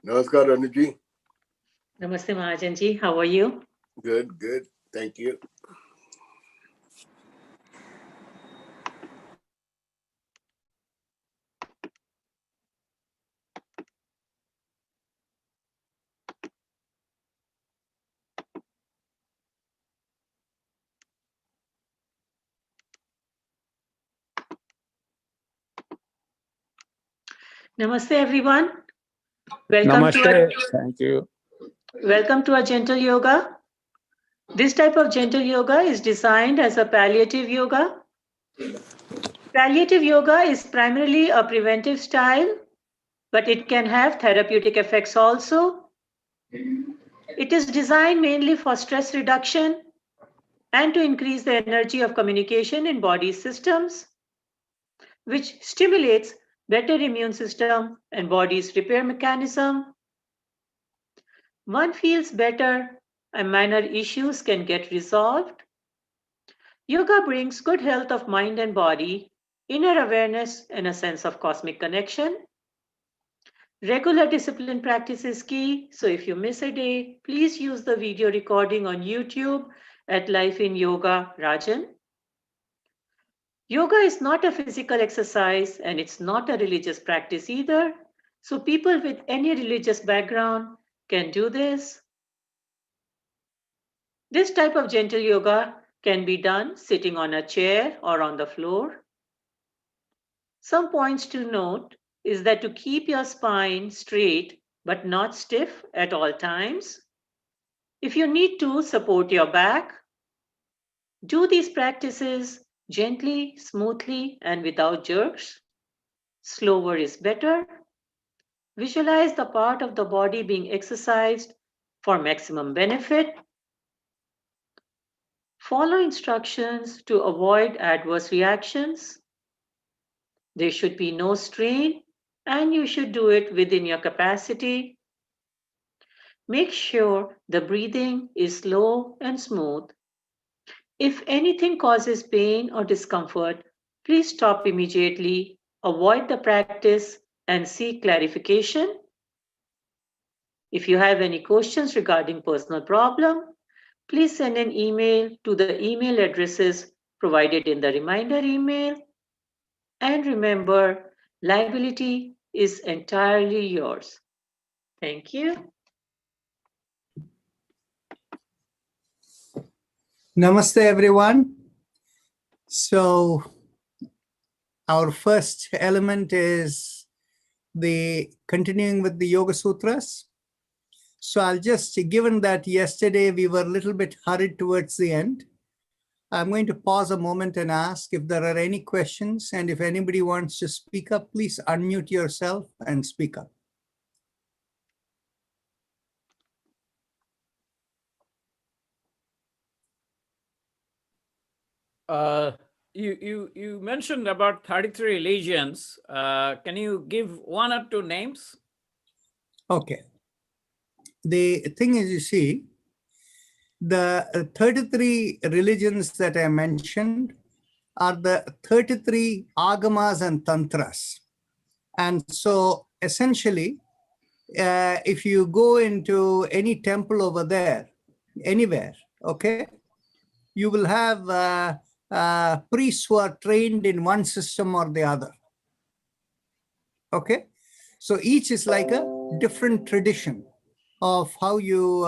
Namaskar, Anuji. Namaste, Mahajanji. How are you? Good, good. Thank you. Namaste, everyone. Welcome Namaste. Thank you. Welcome to our gentle yoga. This type of gentle yoga is designed as a palliative yoga. Palliative yoga is primarily a preventive style, but it can have therapeutic effects also. It is designed mainly for stress reduction and to increase the energy of communication in body systems, which stimulates better immune system and body's repair mechanism. One feels better and minor issues can get resolved. Yoga brings good health of mind and body, inner awareness, and a sense of cosmic connection. Regular discipline practice is key, so if you miss a day, please use the video recording on YouTube at Life in Yoga Rajan. Yoga is not a physical exercise and it's not a religious practice either, so people with any religious background can do this. This type of gentle yoga can be done sitting on a chair or on the floor. Some points to note is that to keep your spine straight but not stiff at all times. If you need to support your back, do these practices gently, smoothly, and without jerks. Slower is better. Visualize the part of the body being exercised for maximum benefit. Follow instructions to avoid adverse reactions. There should be no strain, and you should do it within your capacity. Make sure the breathing is slow and smooth. If anything causes pain or discomfort, please stop immediately, avoid the practice, and seek clarification. If you have any questions regarding personal problem, please send an email to the email addresses provided in the reminder email. And remember, liability is entirely yours. Thank you. Namaste, everyone. So our first element is the continuing with the Yoga Sutras. So I'll just, given that yesterday we were a little bit hurried towards the end, I'm going to pause a moment and ask if there are any questions, and if anybody wants to speak up, please unmute yourself and speak up. You mentioned about 33 religions. Can you give one or two names? Okay. The thing is, you see, the 33 religions that I mentioned are the 33 agamas and tantras. And so essentially, if you go into any temple over there, anywhere, okay, you will have priests who are trained in one system or the other. Okay, so each is like a different tradition of how you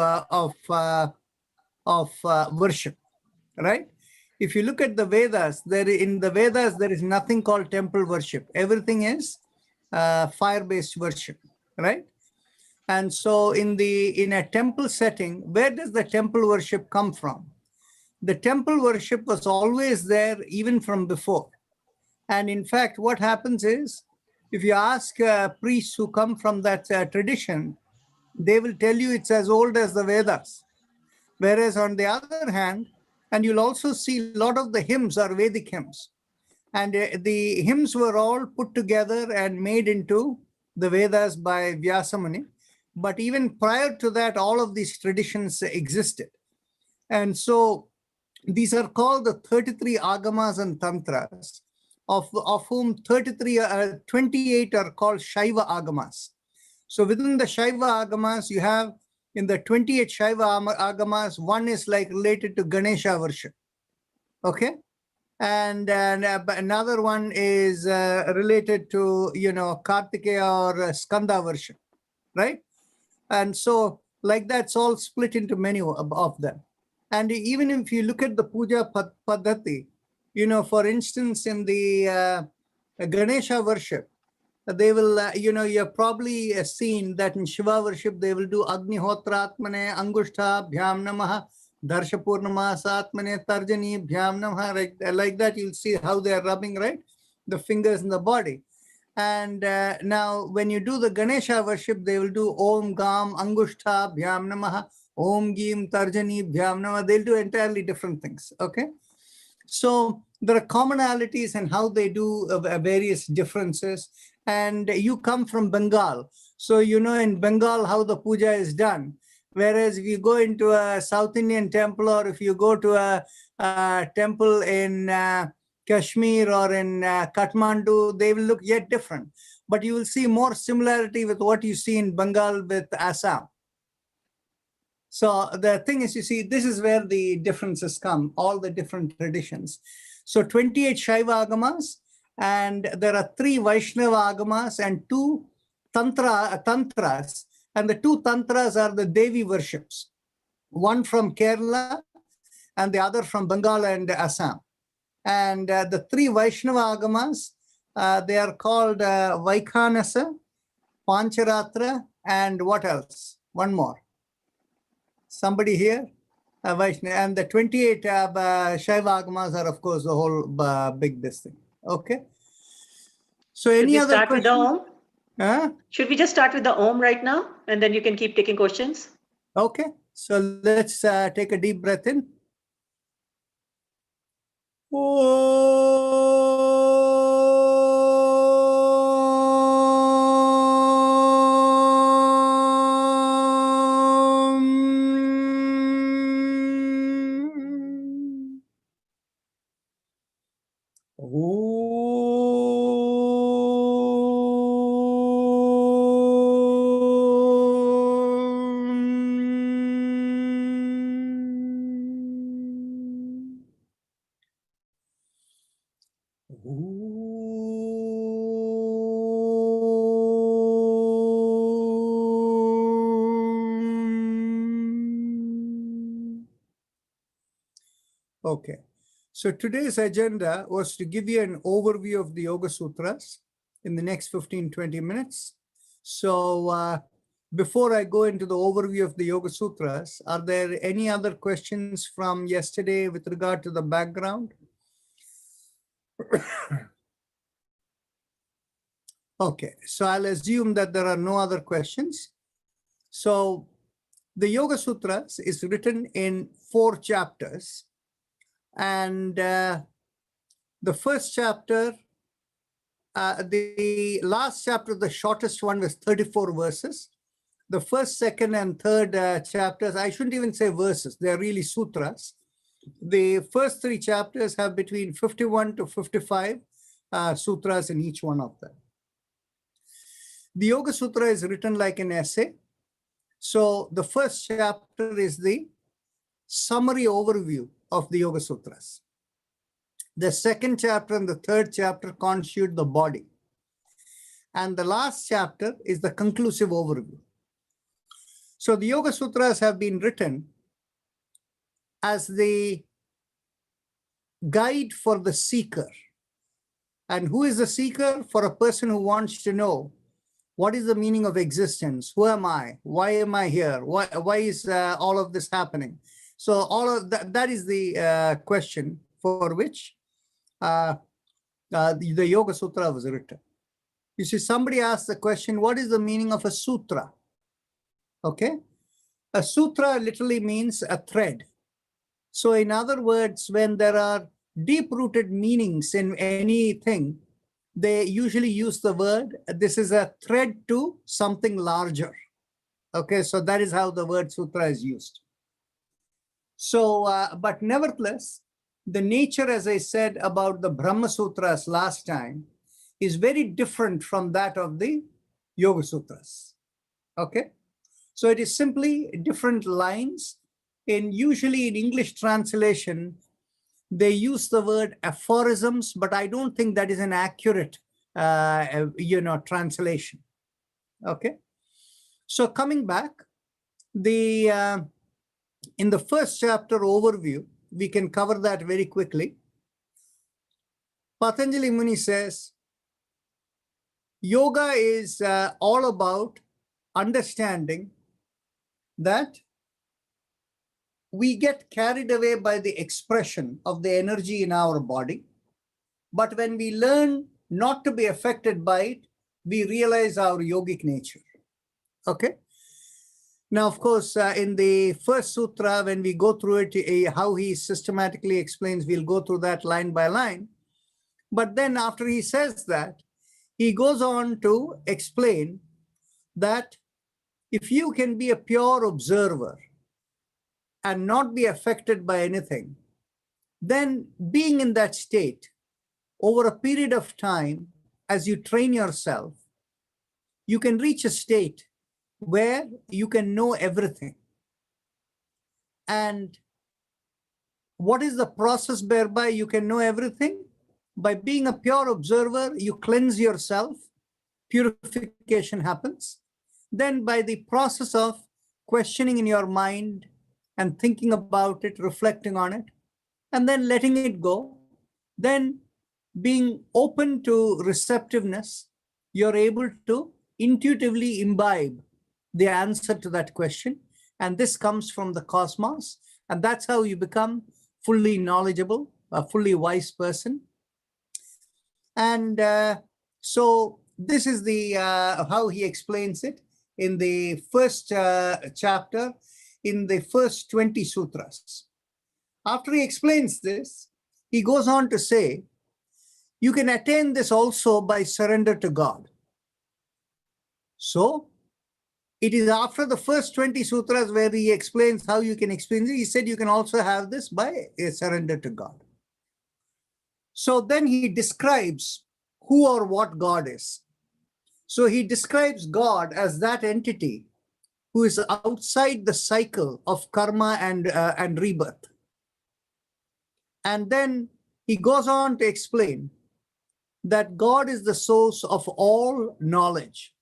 worship, right? If you look at the Vedas, in the Vedas there is nothing called temple worship. Everything is fire-based worship, right? And so in a temple setting, where does the temple worship come from? The temple worship was always there even from before. And in fact, what happens is, if you ask priests who come from that tradition, they will tell you it's as old as the Vedas. Whereas on the other hand, and you'll also see a lot of the hymns are Vedic hymns. And the hymns were all put together and made into the Vedas by Vyasamuni. But even prior to that, all of these traditions existed. And so these are called the 33 agamas and tantras, of whom 28 are called Shaiva agamas. So within the Shaiva Agamas, you have in the 28 Shaiva Agamas, one is like related to Ganesha worship. Okay. And another one is related to, Kartikeya or Skanda worship, right? And so like that's all split into many of them. And even if you look at the puja paddhati, for instance, in the Ganesha worship, they will, you've probably seen that in Shiva worship, they will do Agnihotra Atmane, Angushta Bhyam Namaha, Darsha Purnamasa Atmane, Tarjani Bhyam Namaha, like that, you'll see how they are rubbing, right? The fingers in the body. And now when you do the Ganesha worship, they will do Om Gam Angushta Bhyam Namaha, Om Gim Tarjani Bhyam Namaha. They'll do entirely different things, okay? So there are commonalities and how they do various differences. And you come from Bengal. So in Bengal how the puja is done. Whereas if you go into a South Indian temple, or if you go to a temple in Kashmir or in Kathmandu, they will look yet different. But you will see more similarity with what you see in Bengal with Assam. So the thing is, you see, this is where the differences come, all the different traditions. So 28 Shaiva Agamas, and there are 3 Vaishnava Agamas and 2 Tantras. And the 2 Tantras are the Devi worships, one from Kerala and the other from Bengal and Assam. And the 3 Vaishnava Agamas, they are called Vaikhanasa, Pancharatra, and what else? One more. Somebody here? Vaishnava. And the 28 Shaiva Agamas are, of course, the whole big this thing. Okay. So any other start with the question? Om? Should we just start with the Om right now? And then you can keep taking questions? Okay. So let's take a deep breath in. Okay, so today's agenda was to give you an overview of the Yoga Sutras in the next 15-20 minutes. So before I go into the overview of the Yoga Sutras, are there any other questions from yesterday with regard to the background? Okay, so I'll assume that there are no other questions. So the Yoga Sutras is written in 4 chapters. And the first chapter, the last chapter, the shortest one, was 34 verses. The first, second, and third chapters, I shouldn't even say verses, they're really sutras. The first 3 chapters have between 51 to 55 sutras in each one of them. The Yoga Sutra is written like an essay. So the first chapter is the summary overview of the Yoga Sutras. The second chapter and the third chapter constitute the body. And the last chapter is the conclusive overview. So the Yoga Sutras have been written as the guide for the seeker. And who is the seeker? For a person who wants to know what is the meaning of existence? Who am I? Why am I here? Why is all of this happening? So all of that is the question for which the Yoga Sutra was written. You see, somebody asked the question, what is the meaning of a sutra? Okay. A sutra literally means a thread. So in other words, when there are deep-rooted meanings in anything, they usually use the word, this is a thread to something larger. Okay, so that is how the word sutra is used. So, but nevertheless, the nature, as I said about the Brahma Sutras last time, is very different from that of the Yoga Sutras. Okay. So it is simply different lines. Usually in English translation, they use the word aphorisms, but I don't think that is an accurate, translation. Okay. So coming back, in the first chapter overview, we can cover that very quickly. Patanjali Muni says, yoga is all about understanding that we get carried away by the expression of the energy in our body. But when we learn not to be affected by it, we realize our yogic nature. Okay. Now, of course, in the first sutra, when we go through it, how he systematically explains, we'll go through that line by line. But then after he says that, he goes on to explain that if you can be a pure observer and not be affected by anything, then being in that state over a period of time, as you train yourself, you can reach a state where you can know everything. And what is the process whereby you can know everything? By being a pure observer, you cleanse yourself, purification happens. Then by the process of questioning in your mind and thinking about it, reflecting on it, and then letting it go, then being open to receptiveness, you're able to intuitively imbibe the answer to that question. And this comes from the cosmos. And that's how you become fully knowledgeable, a fully wise person. And so this is the how he explains it in the first chapter, in the first 20 sutras. After he explains this, he goes on to say, you can attain this also by surrender to God. So it is after the first 20 sutras where he explains how you can experience it. He said you can also have this by a surrender to God. So then he describes who or what God is. So he describes God as that entity who is outside the cycle of karma and rebirth. And then he goes on to explain that God is the source of all knowledge.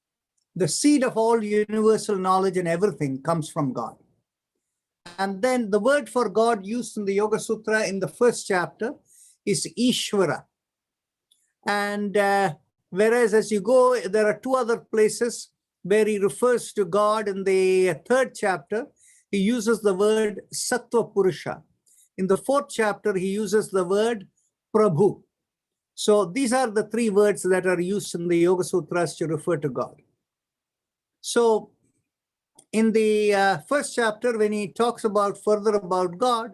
The seed of all universal knowledge and everything comes from God. And then the word for God used in the Yoga Sutra in the first chapter is Ishvara. And whereas as you go, there are two other places where he refers to God. In the third chapter, he uses the word Sattva Purusha. In the fourth chapter, he uses the word Prabhu. So these are the three words that are used in the Yoga Sutras to refer to God. So in the first chapter, when he talks about further about God,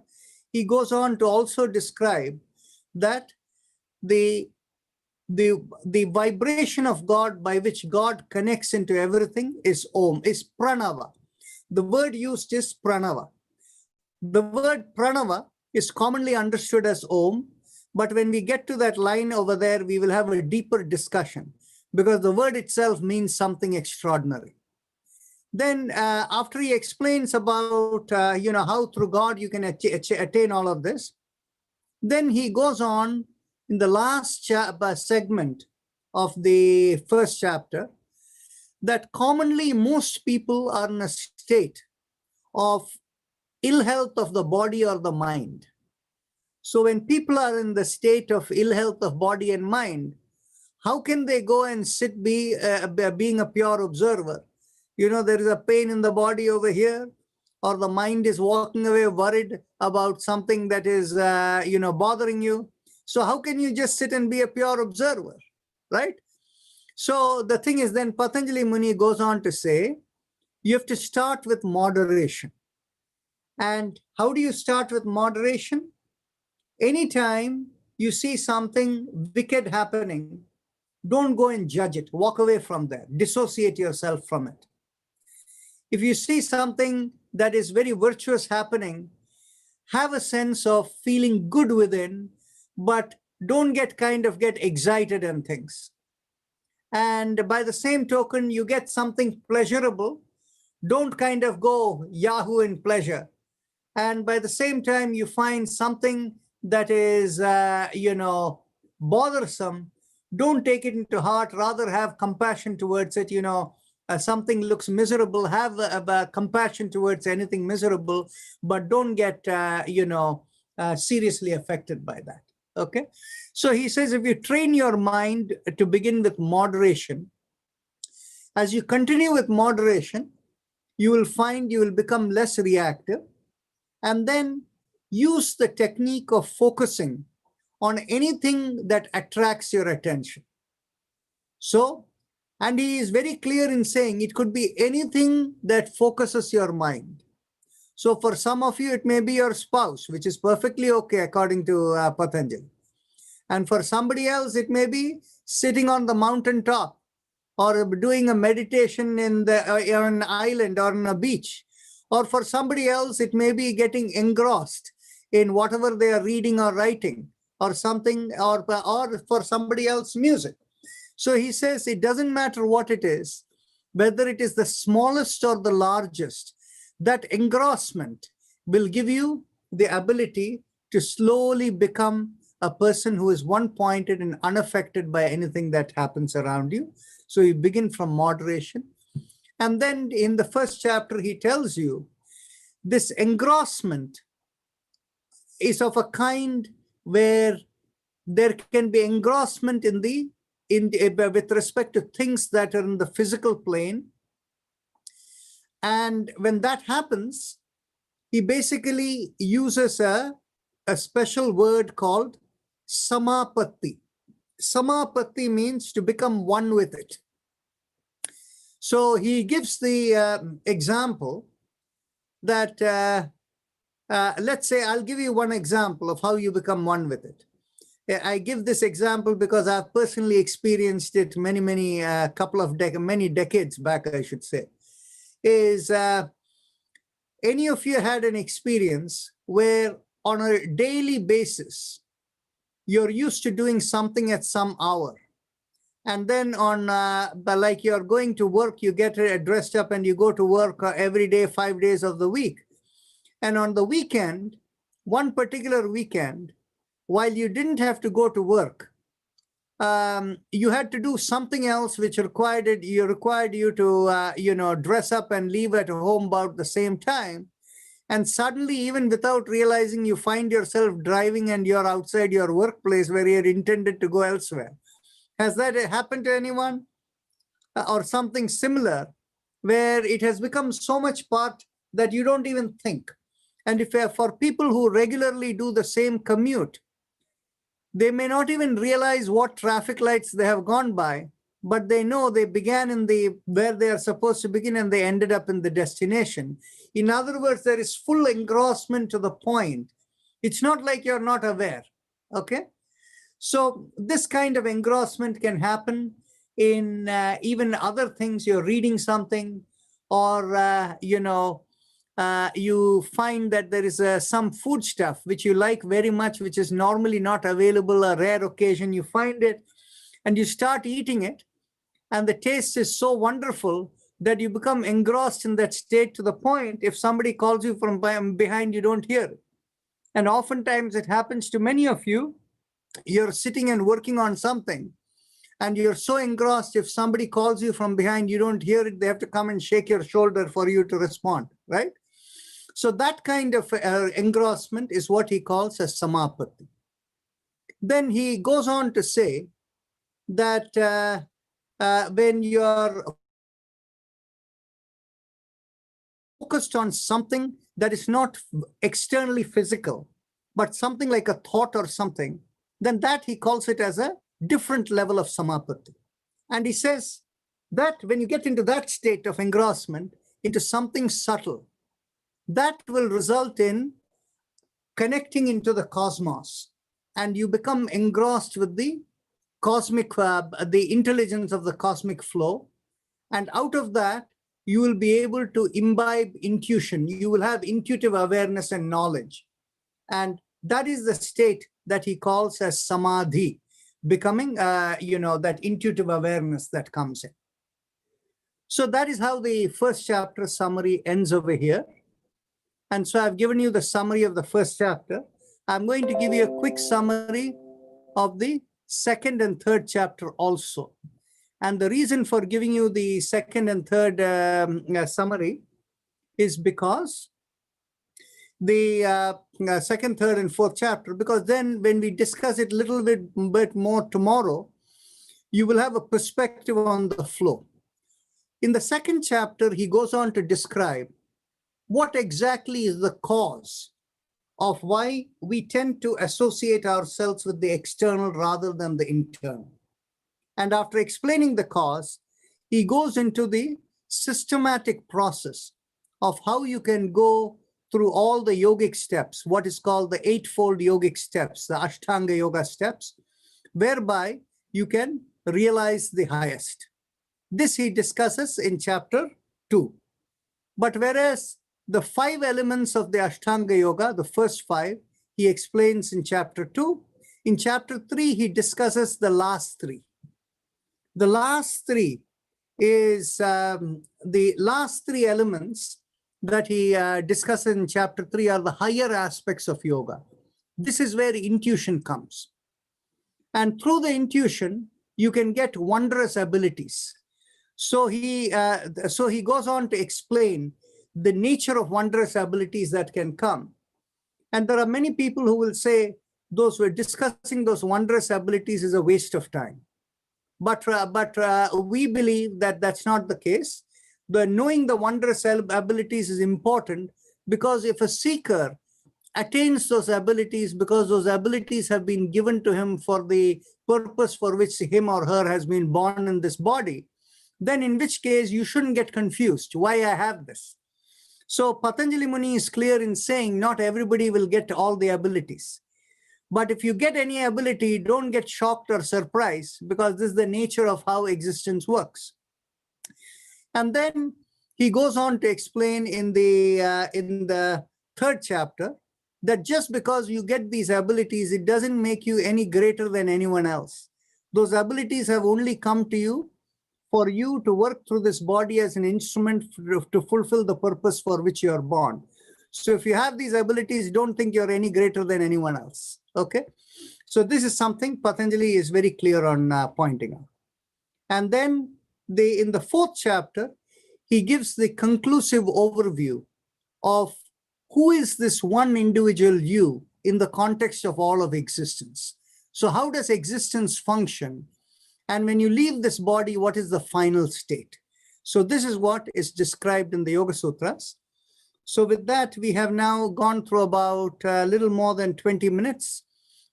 he goes on to also describe that the vibration of God by which God connects into everything is Om, is Pranava. The word used is Pranava. The word Pranava is commonly understood as Om, but when we get to that line over there, we will have a deeper discussion because the word itself means something extraordinary. Then after he explains about, how through God you can attain all of this, then he goes on in the last segment of the first chapter that commonly most people are in a state of ill health of the body or the mind. So when people are in the state of ill health of body and mind, how can they go and sit being a pure observer? There is a pain in the body over here, or the mind is walking away worried about something that is, bothering you. So how can you just sit and be a pure observer, right? So the thing is, then Patanjali Muni goes on to say, you have to start with moderation. And how do you start with moderation? Anytime you see something wicked happening, don't go and judge it. Walk away from there. Dissociate yourself from it. If you see something that is very virtuous happening, have a sense of feeling good within, but don't get excited and things. And by the same token, you get something pleasurable, Don't kind of go Yahoo in pleasure. And by the same time, you find something that is, bothersome. Don't take it into heart, rather have compassion towards it. Something looks miserable, have compassion towards anything miserable, but don't get, seriously affected by that. Okay. So he says, if you train your mind to begin with moderation, as you continue with moderation, you will find you will become less reactive, and then use the technique of focusing on anything that attracts your attention. So, and he is very clear in saying it could be anything that focuses your mind. So for some of you, it may be your spouse, which is perfectly okay according to Patanjali. And for somebody else, it may be sitting on the mountaintop or doing a meditation in on an island or on a beach. Or for somebody else, it may be getting engrossed in whatever they are reading or writing or something, or for somebody else, music. So he says it doesn't matter what it is, whether it is the smallest or the largest, that engrossment will give you the ability to slowly become a person who is one-pointed and unaffected by anything that happens around you. So you begin from moderation. And then in the first chapter, he tells you this engrossment is of a kind where there can be engrossment with respect to things that are in the physical plane. And when that happens, he basically uses a special word called samapatti. Samapatti means to become one with it. So he gives the example that, let's say, I'll give you one example of how you become one with it. I give this example because I've personally experienced it many decades back, I should say. Is any of you had an experience where on a daily basis, you're used to doing something at some hour, and then like you're going to work, you get dressed up and you go to work every day, 5 days of the week. And on the weekend, one particular weekend, while you didn't have to go to work, you had to do something else which required you to dress up and leave at home about the same time. And suddenly, even without realizing, you find yourself driving and you're outside your workplace where you're intended to go elsewhere. Has that happened to anyone? Or something similar, where it has become so much part that you don't even think. And if for people who regularly do the same commute, they may not even realize what traffic lights they have gone by, but they know they began where they are supposed to begin and they ended up in the destination. In other words, there is full engrossment to the point. It's not like you're not aware, okay? So this kind of engrossment can happen in even other things. You're reading something, or you find that there is some food stuff which you like very much, which is normally not available, a rare occasion. You find it and you start eating it, and the taste is so wonderful that you become engrossed in that state to the point if somebody calls you from behind, you don't hear it. And oftentimes it happens to many of you. You're sitting and working on something, and you're so engrossed, if somebody calls you from behind, you don't hear it. They have to come and shake your shoulder for you to respond, right? So that kind of engrossment is what he calls as samapatti. Then he goes on to say that when you're focused on something that is not externally physical, but something like a thought or something, then that he calls it as a different level of samapatti. And he says that when you get into that state of engrossment, into something subtle, that will result in connecting into the cosmos, and you become engrossed with the cosmic, the intelligence of the cosmic flow. And out of that, you will be able to imbibe intuition. You will have intuitive awareness and knowledge. And that is the state that he calls as samadhi, becoming, that intuitive awareness that comes in. So that is how the first chapter summary ends over here. And so I've given you the summary of the first chapter. I'm going to give you a quick summary of the second and third chapter also. And the reason for giving you the second and third summary is because the second, third, and fourth chapter, because then when we discuss it a little bit more tomorrow, you will have a perspective on the flow. In the second chapter, he goes on to describe what exactly is the cause of why we tend to associate ourselves with the external rather than the internal. And after explaining the cause, he goes into the systematic process of how you can go through all the yogic steps, what is called the eightfold yogic steps, the Ashtanga yoga steps, whereby you can realize the highest. This he discusses in chapter 2. But whereas the 5 elements of the Ashtanga yoga, the first 5, he explains in chapter 2. In chapter 3, he discusses the last 3. The last 3 is the last 3 elements that he discusses in chapter 3 are the higher aspects of yoga. This is where intuition comes. And through the intuition, you can get wondrous abilities. So he goes on to explain the nature of wondrous abilities that can come. And there are many people who will say those who are discussing those wondrous abilities is a waste of time. But we believe that that's not the case. The knowing the wondrous abilities is important, because if a seeker attains those abilities because those abilities have been given to him for the purpose for which him or her has been born in this body, then in which case you shouldn't get confused why I have this. So Patanjali Muni is clear in saying not everybody will get all the abilities. But if you get any ability, don't get shocked or surprised, because this is the nature of how existence works. And then he goes on to explain in the third chapter that just because you get these abilities, it doesn't make you any greater than anyone else. Those abilities have only come to you for you to work through this body as an instrument to fulfill the purpose for which you are born. So if you have these abilities, don't think you're any greater than anyone else. Okay. So this is something Patanjali is very clear on pointing out. And then in the fourth chapter, he gives the conclusive overview of who is this one individual you in the context of all of existence. So how does existence function? And when you leave this body, what is the final state? So this is what is described in the Yoga Sutras. So with that, we have now gone through about a little more than 20 minutes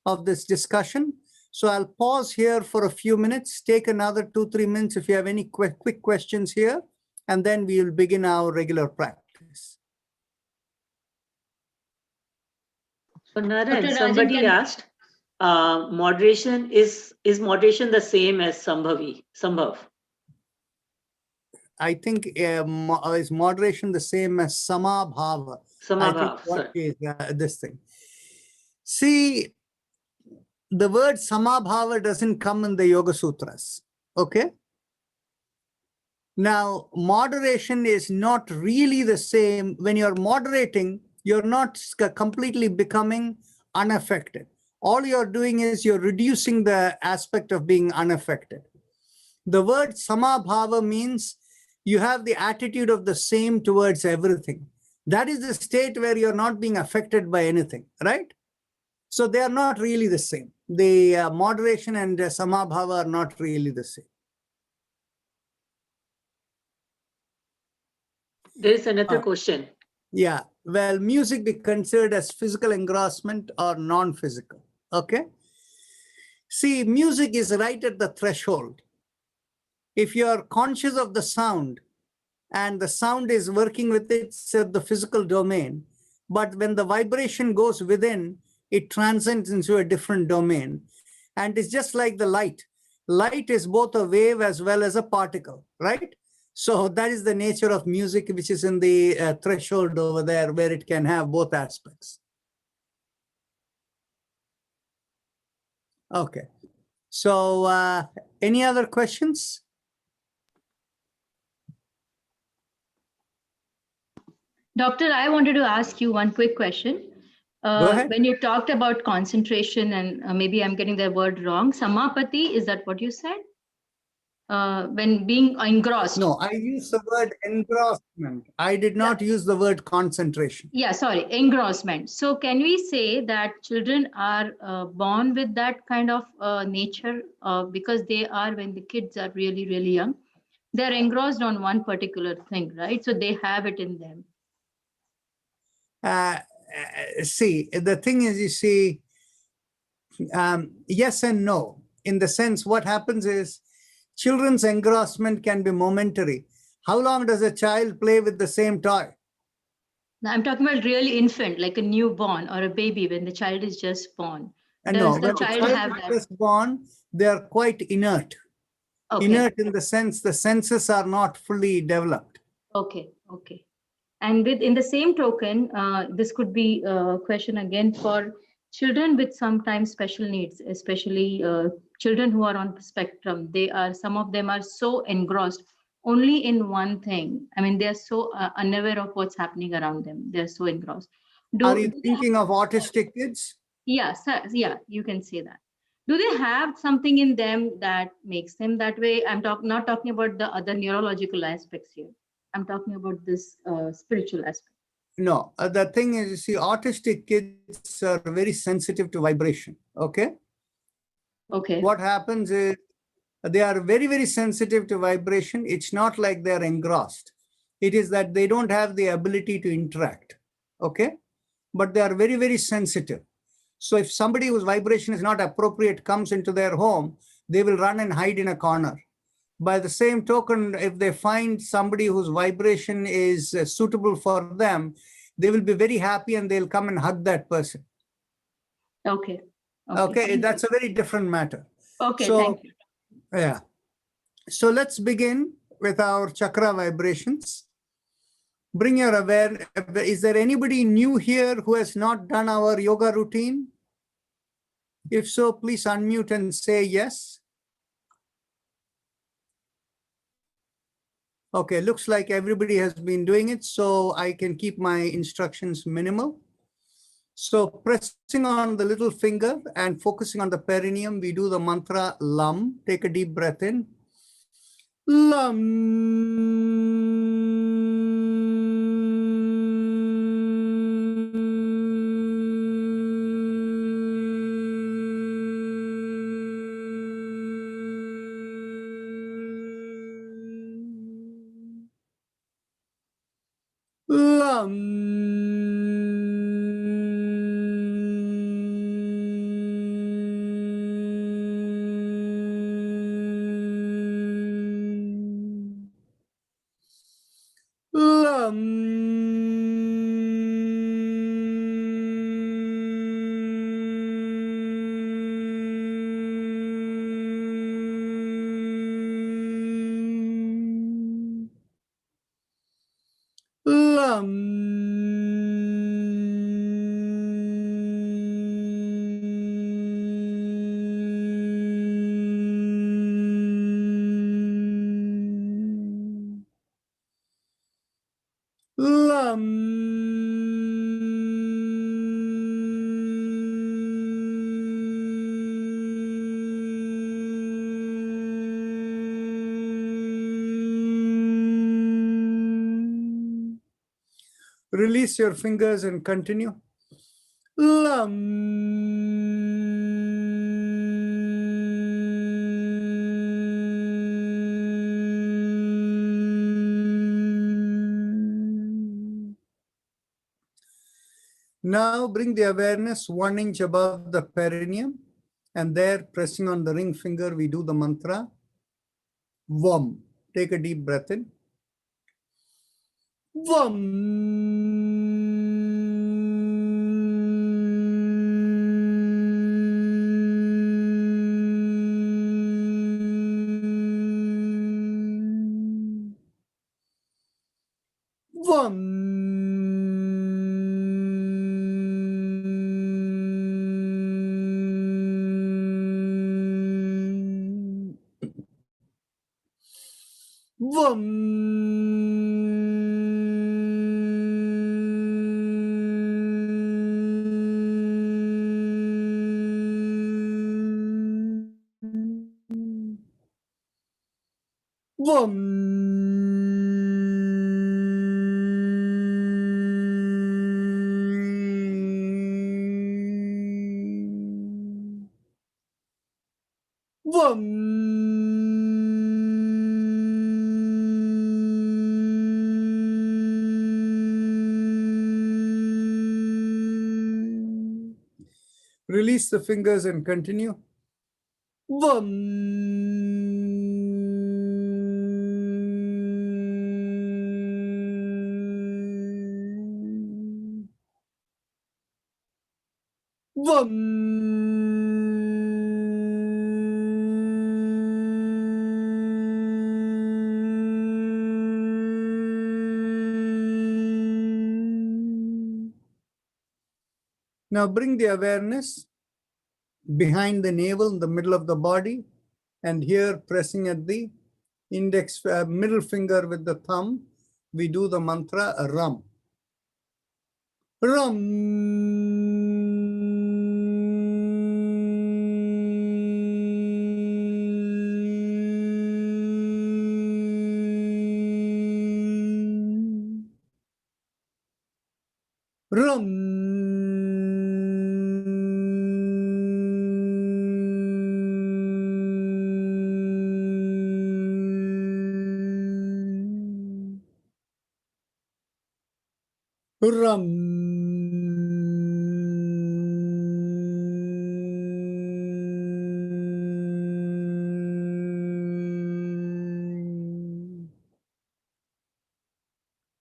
of this discussion. So I'll pause here for a few minutes, take another 2-3 minutes if you have any quick questions here, and then we will begin our regular practice. So Naren, Dr. Rajan, somebody asked, moderation is moderation the same as Sambhav? I think is moderation the same as Samabhava? I think what is this thing? See, the word Samabhava doesn't come in the Yoga Sutras, okay? Now, moderation is not really the same. When you're moderating, you're not completely becoming unaffected. All you're doing is you're reducing the aspect of being unaffected. The word Samabhava means you have the attitude of the same towards everything. That is the state where you're not being affected by anything, right? So they are not really the same. The moderation and Samabhava are not really the same. There is another question. Yeah, well, music be considered as physical engrossment or non-physical, okay? See, music is right at the threshold. If you are conscious of the sound and the sound is working with its the physical domain, but when the vibration goes within, it transcends into a different domain. And it's just like the light. Light is both a wave as well as a particle, right? So that is the nature of music, which is in the threshold over there, where it can have both aspects. Okay. So any other questions? Doctor, I wanted to ask you one quick question. Go ahead. When you talked about concentration, and maybe I'm getting the word wrong, samapati, is that what you said? When being engrossed. No, I use the word engrossment. I did not use the word concentration. Yeah, sorry, engrossment. So can we say that children are born with that kind of nature because they are, when the kids are really, really young, they're engrossed on one particular thing, right? So they have it in them. See, the thing is, you see, yes and no. In the sense, what happens is children's engrossment can be momentary. How long does a child play with the same toy? Now, I'm talking about really infant, like a newborn or a baby when the child is just born. And Does no, the when the child have child that? is just born, they are quite inert. Okay. Inert in the sense the senses are not fully developed. Okay. Okay. And in the same token, this could be a question again for children with sometimes special needs, especially children who are on the spectrum. Some of them are so engrossed only in one thing. I mean, they're so unaware of what's happening around them. They're so engrossed. Are you thinking of autistic kids? Yeah, yeah, you can say that. Do they have something in them that makes them that way? I'm not talking about the other neurological aspects here. I'm talking about this spiritual aspect. No, the thing is, you see, autistic kids are very sensitive to vibration. Okay. Okay. What happens is they are very, very sensitive to vibration. It's not like they're engrossed. It is that they don't have the ability to interact. Okay. But they are very, very sensitive. So if somebody whose vibration is not appropriate comes into their home, they will run and hide in a corner. By the same token, if they find somebody whose vibration is suitable for them, they will be very happy and they'll come and hug that person. Okay. Okay, that's a very different matter. Okay, So, thank you. yeah. So let's begin with our chakra vibrations. Bring your awareness. Is there anybody new here who has not done our yoga routine? If so, please unmute and say yes. Okay, looks like everybody has been doing it, so I can keep my instructions minimal. So pressing on the little finger and focusing on the perineum, we do the mantra LUM. Take a deep breath in. Release your fingers and continue. Now bring the awareness 1 inch above the perineum, and there, pressing on the ring finger, we do the mantra VAM. Take a deep breath in. Vam. Vam. Release the fingers and continue. Vam. Vam. Now bring the awareness behind the navel, in the middle of the body, and here pressing at the index, middle finger with the thumb, we do the mantra Ram. Ram. Ram. Ram.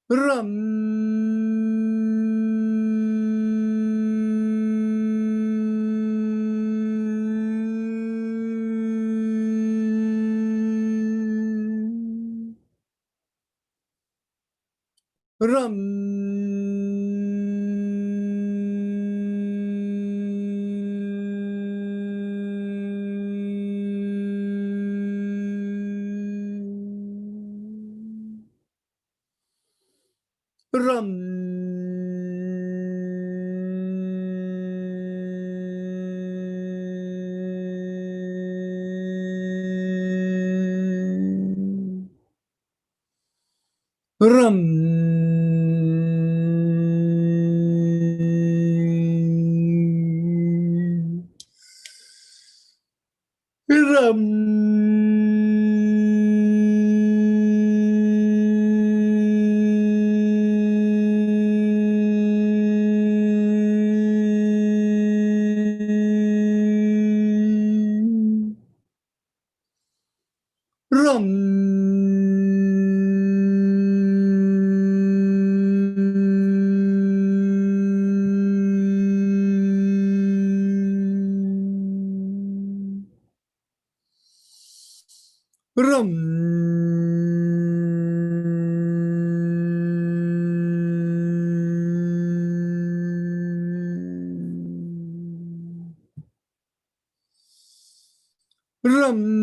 Ram. Ram. Ram. Ram. Ram. Ram. Ram. Ram.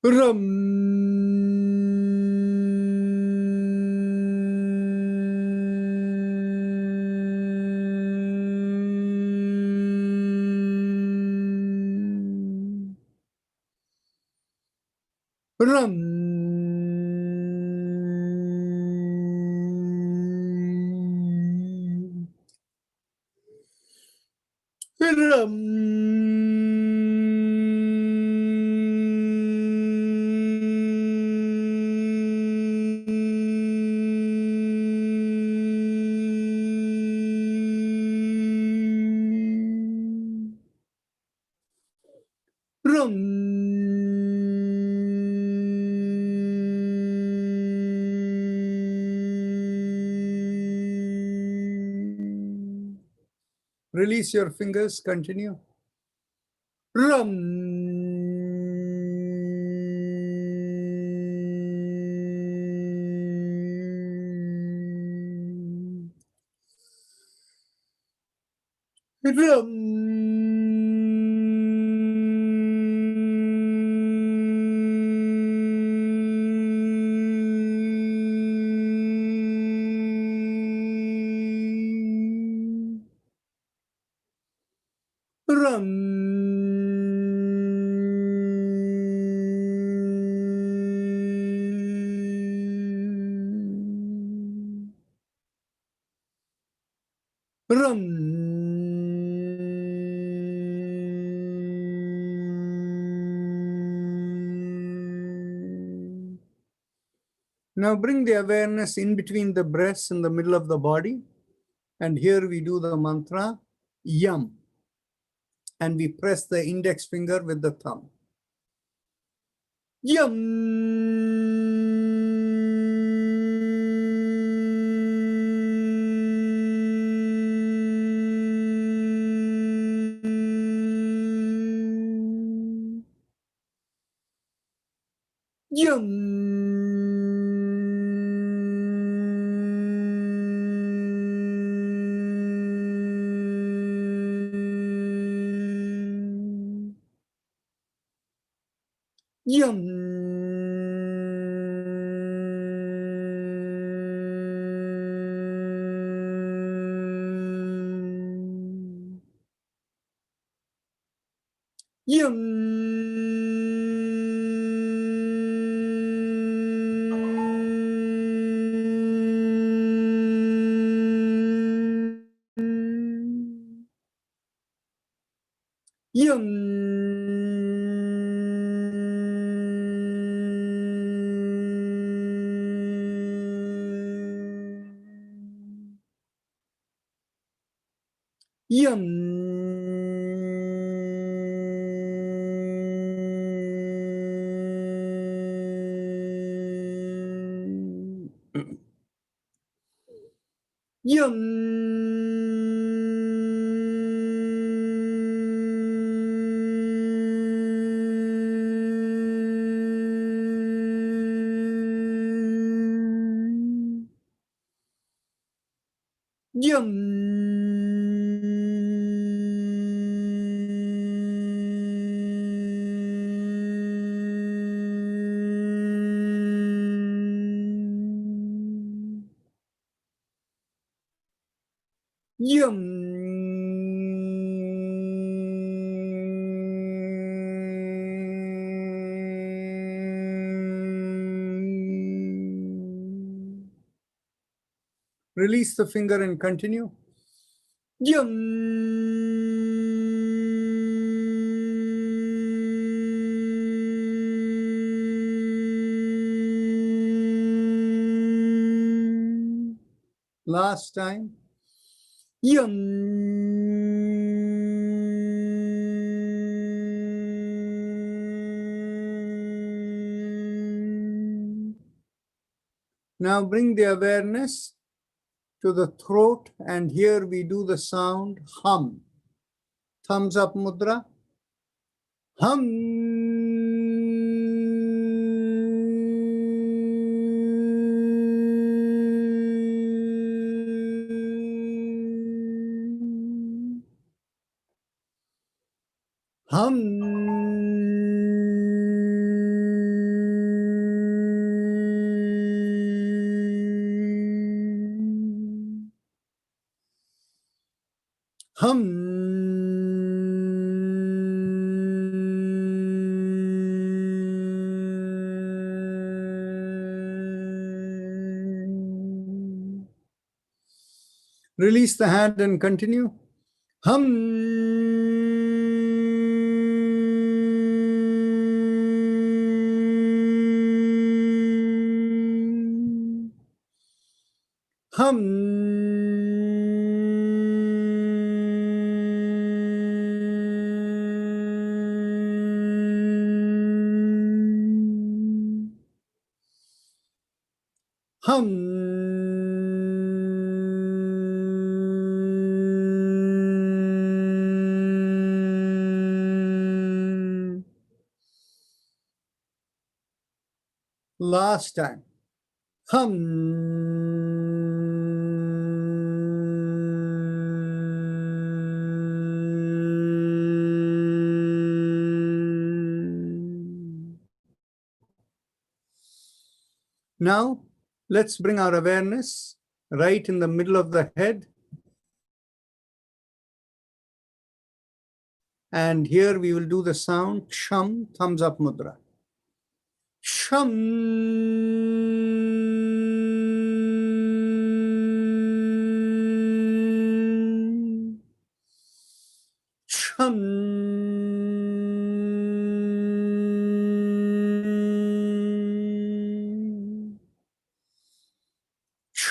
Ram. Ram. Ram. Release your fingers, continue. Ram. Ram. Ram. Now bring the awareness in between the breasts in the middle of the body. And here we do the mantra, Yam. And we press the index finger with the thumb. Yum. Yum. Yum. Yum. Yum. Yum. Yum. Yum. Release the finger and continue. Yum. Last time. Yum. Now bring the awareness to the throat, and here we do the sound hum. Thumbs up mudra. Hum. Hum. Release the hand and continue. Hum. Hum. Hum. Last time. Hum. Now, let's bring our awareness right in the middle of the head. And here we will do the sound sham, thumbs up mudra. Sham.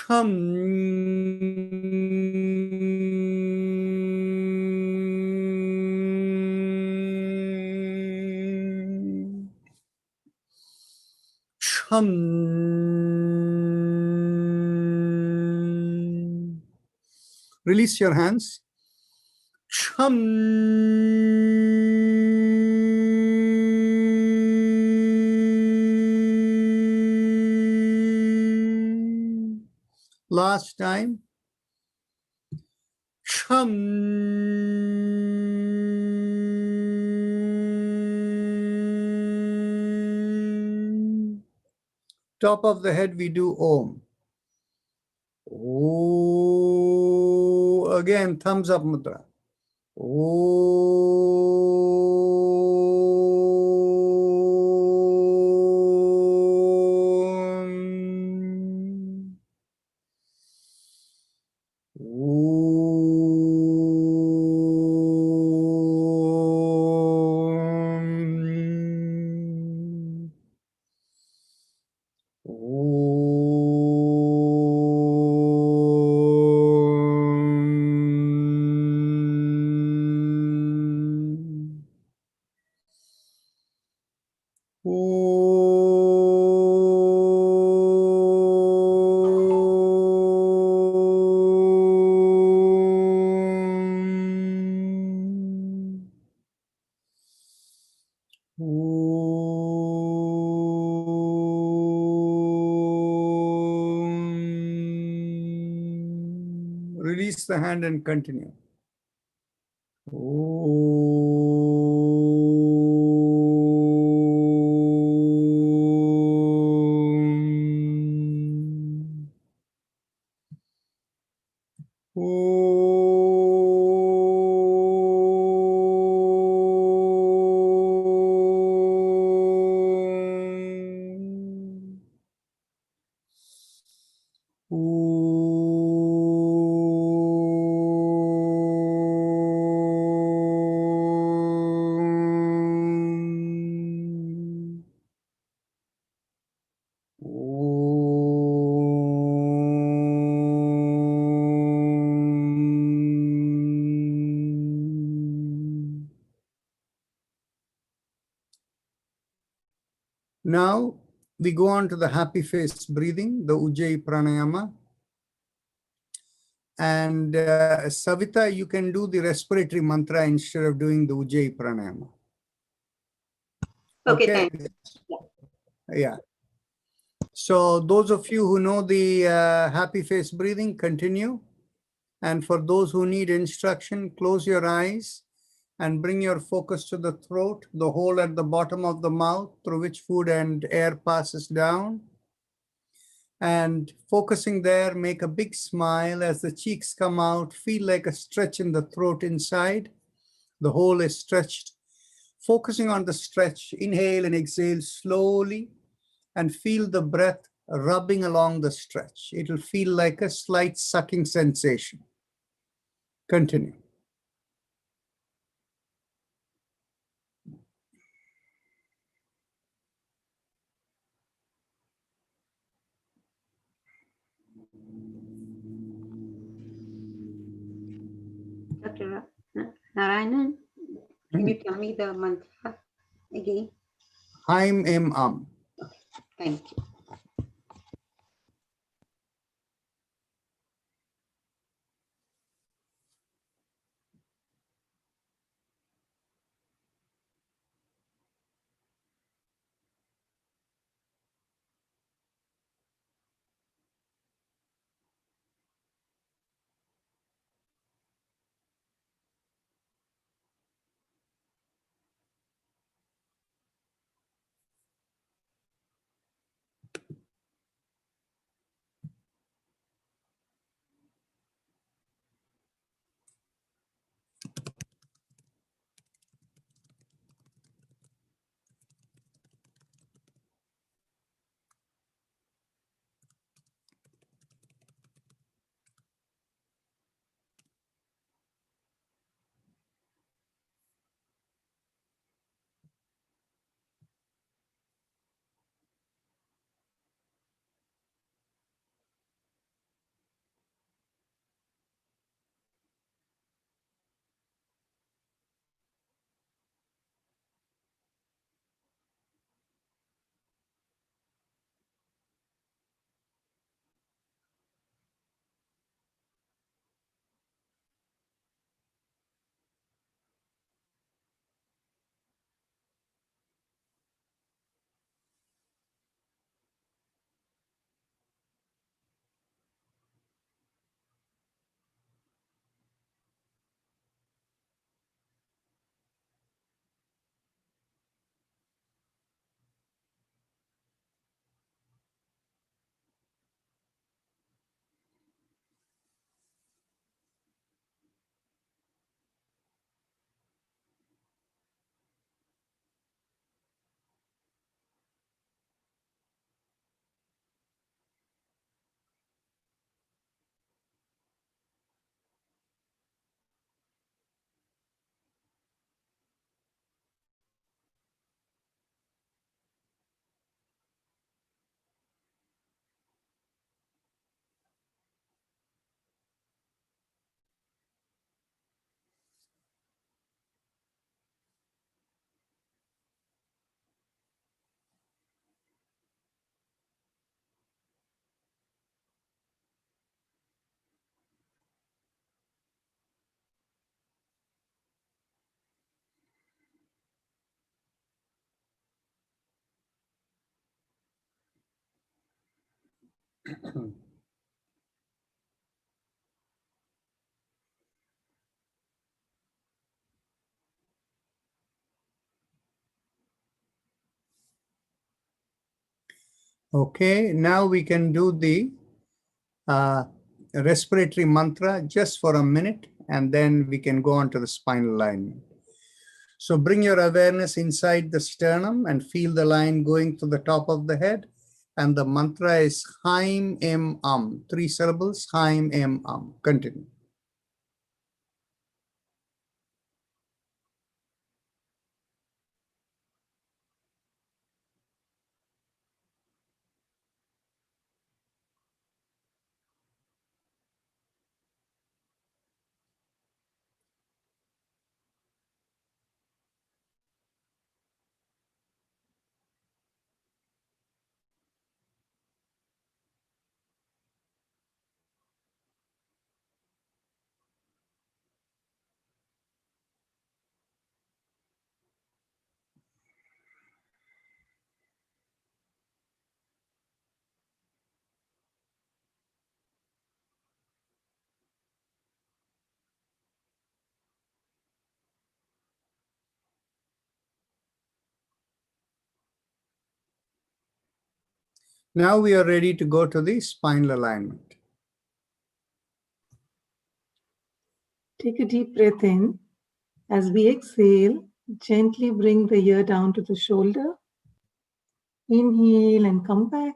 Chum. Release your hands. Chum. Last time. Chum. Top of the head, we do Om. Oh, again, thumbs up mudra. Om. Om. Release the hand and continue. Now we go on to the happy face breathing, the Ujjayi Pranayama. And Savita, you can do the respiratory mantra instead of doing the Ujjayi Pranayama. Okay, thanks. Yeah. So those of you who know the happy face breathing, continue. And for those who need instruction, close your eyes and bring your focus to the throat, the hole at the bottom of the mouth through which food and air passes down. And focusing there, make a big smile as the cheeks come out. Feel like a stretch in the throat inside. The hole is stretched. Focusing on the stretch, inhale and exhale slowly and feel the breath rubbing along the stretch. It'll feel like a slight sucking sensation. Continue. Dr. Narayanan, can you tell me the mantra again? Haim Im Am. Thank you. Okay, now we can do the respiratory mantra just for a minute, and then we can go on to the spinal alignment. So bring your awareness inside the sternum and feel the line going to the top of the head. And the mantra is Haim Em Am, 3 syllables, Haim Em Am. Continue. Now we are ready to go to the spinal alignment. Take a deep breath in. As we exhale, gently bring the ear down to the shoulder. Inhale and come back.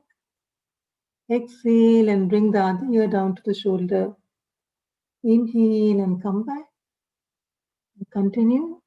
Exhale and bring the other ear down to the shoulder. Inhale and come back. Continue.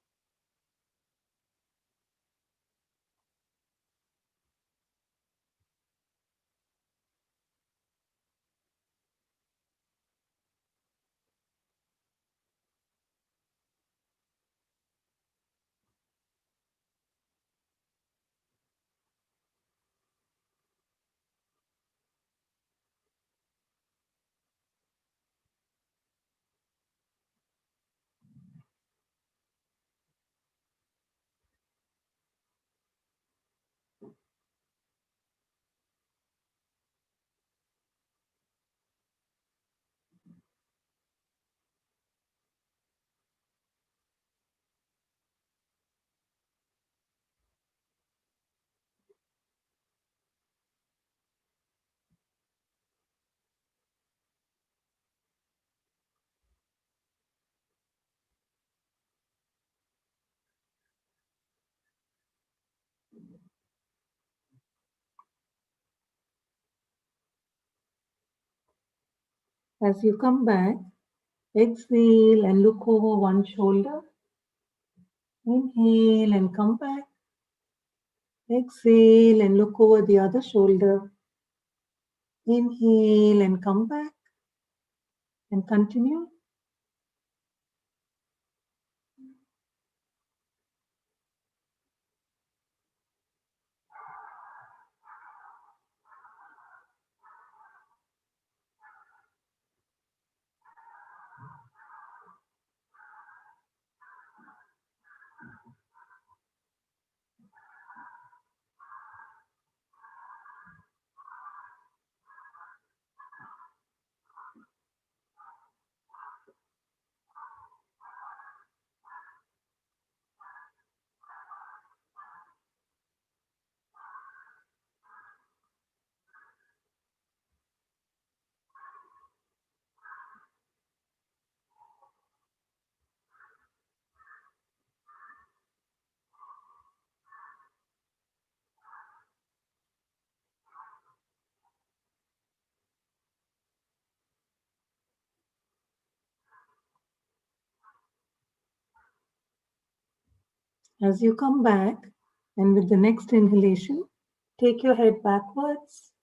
As you come back, exhale and look over one shoulder. Inhale and come back. Exhale and look over the other shoulder. Inhale and come back. And continue. As you come back, and with the next inhalation, take your head backwards.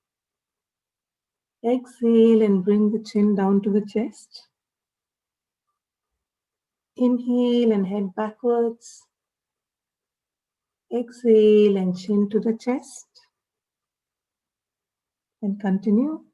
Exhale and bring the chin down to the chest. Inhale and head backwards. Exhale and chin to the chest. And continue.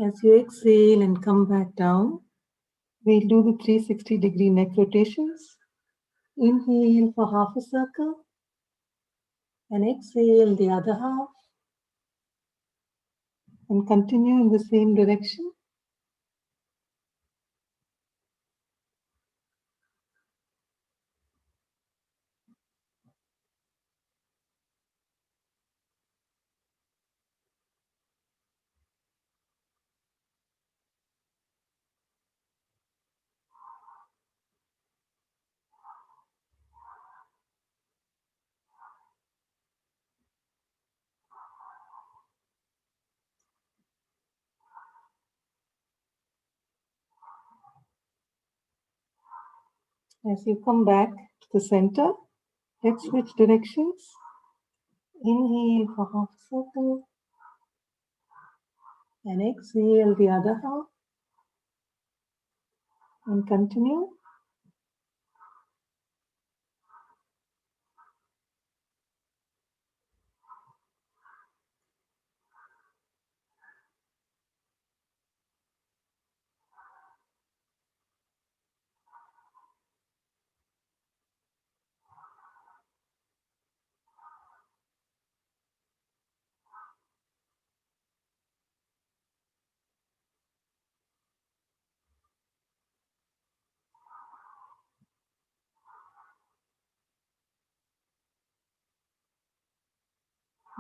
As you exhale and come back down, we'll do the 360-degree neck rotations. Inhale for half a circle and exhale the other half and continue in the same direction. As you come back to the center, let's switch directions. Inhale for half a circle and exhale the other half and continue.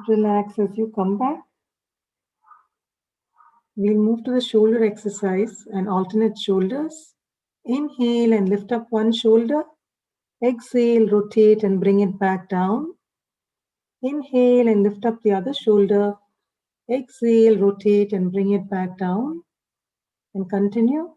Relax as you come back. We'll move to the shoulder exercise and alternate shoulders. Inhale and lift up one shoulder. Exhale, rotate and bring it back down. Inhale and lift up the other shoulder. Exhale, rotate and bring it back down. And continue.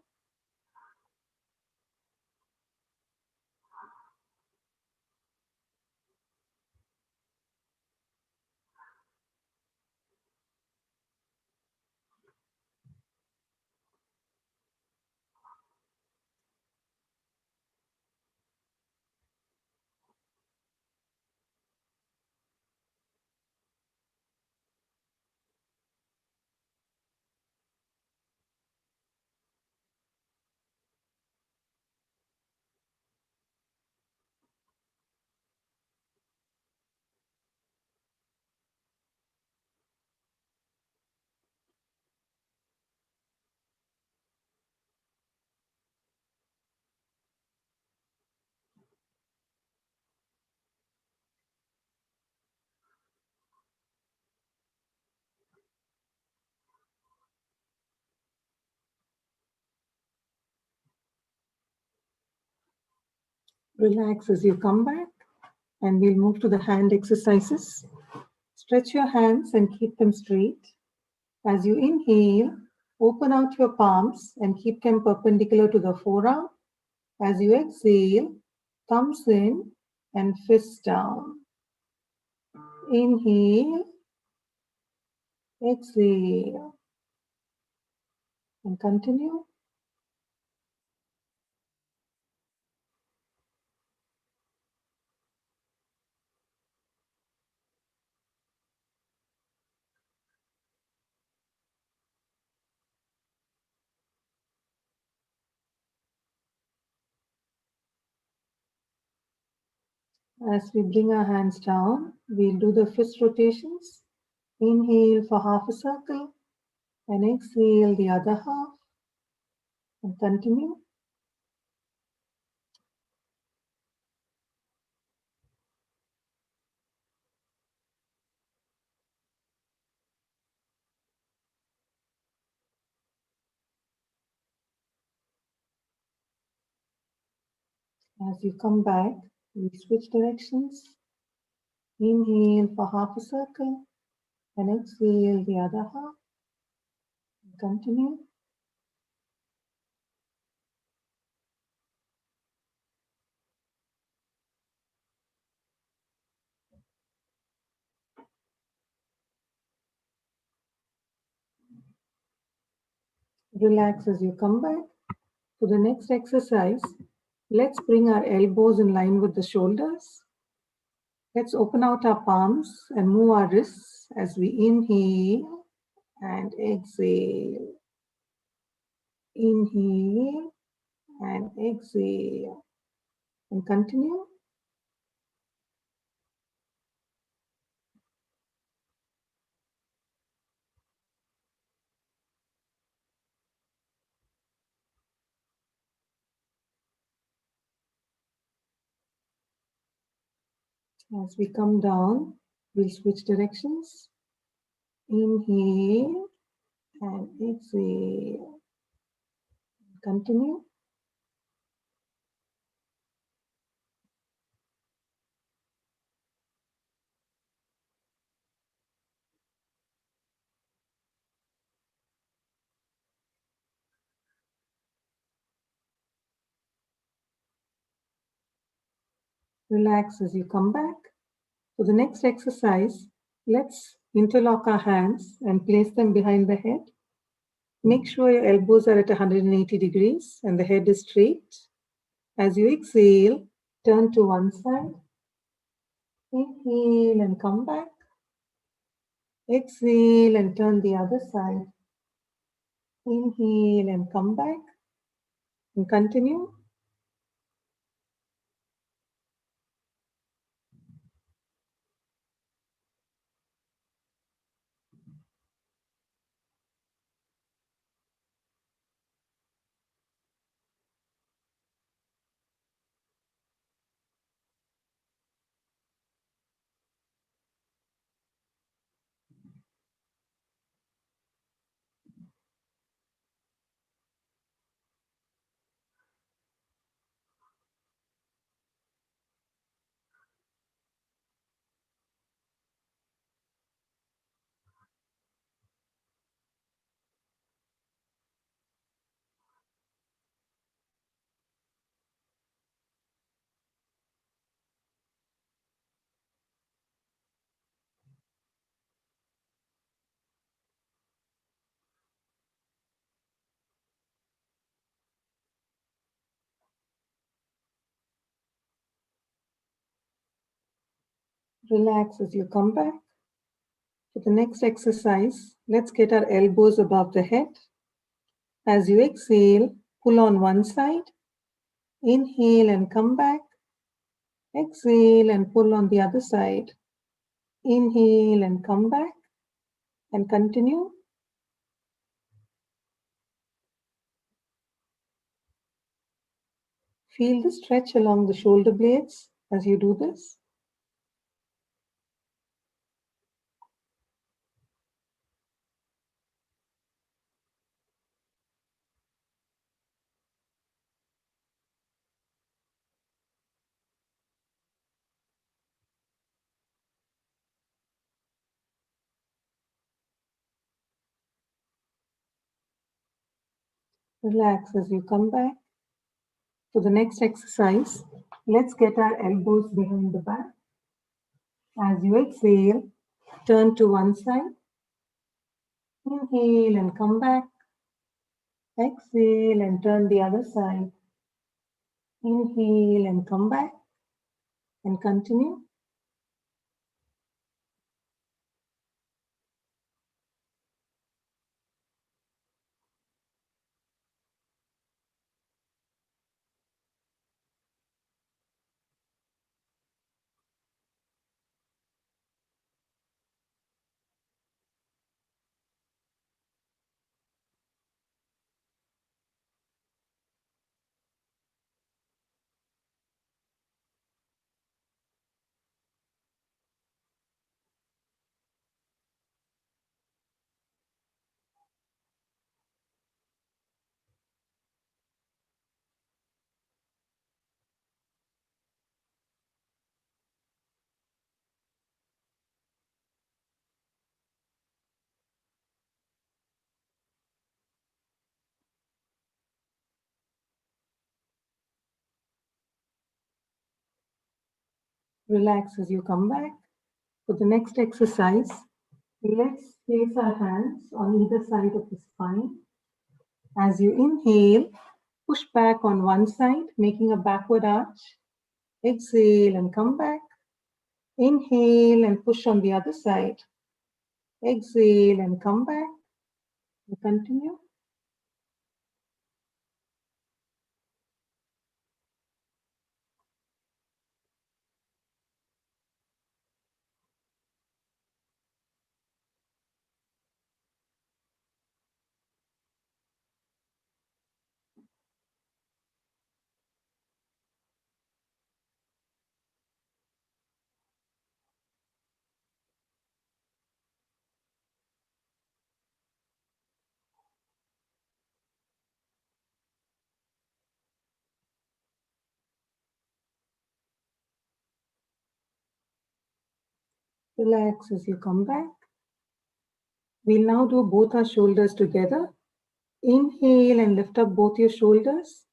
Relax as you come back. And we'll move to the hand exercises. Stretch your hands and keep them straight. As you inhale, open out your palms and keep them perpendicular to the forearm. As you exhale, thumbs in and fists down. Inhale, exhale, and continue. As we bring our hands down, we'll do the fist rotations. Inhale for half a circle and exhale the other half and continue. As you come back, we switch directions. Inhale for half a circle and exhale the other half. Continue. Relax as you come back. To the next exercise, let's bring our elbows in line with the shoulders. Let's open out our palms and move our wrists as we inhale and exhale. Inhale and exhale. And continue. As we come down, we'll switch directions. Inhale and exhale. Continue. Relax as you come back. For the next exercise, let's interlock our hands and place them behind the head. Make sure your elbows are at 180 degrees and the head is straight. As you exhale, turn to one side. Inhale and come back. Exhale and turn the other side. Inhale and come back. And continue. Relax as you come back. For the next exercise, let's get our elbows above the head. As you exhale, pull on one side. Inhale and come back. Exhale and pull on the other side. Inhale and come back. And continue. Feel the stretch along the shoulder blades as you do this. Relax as you come back. For the next exercise, let's get our elbows behind the back. As you exhale, turn to one side. Inhale and come back. Exhale and turn the other side. Inhale and come back. And continue. Relax as you come back. For the next exercise, let's place our hands on either side of the spine. As you inhale, push back on one side, making a backward arch. Exhale and come back. Inhale and push on the other side. Exhale and come back. And continue. Relax as you come back. We'll now do both our shoulders together. Inhale and lift up both your shoulders.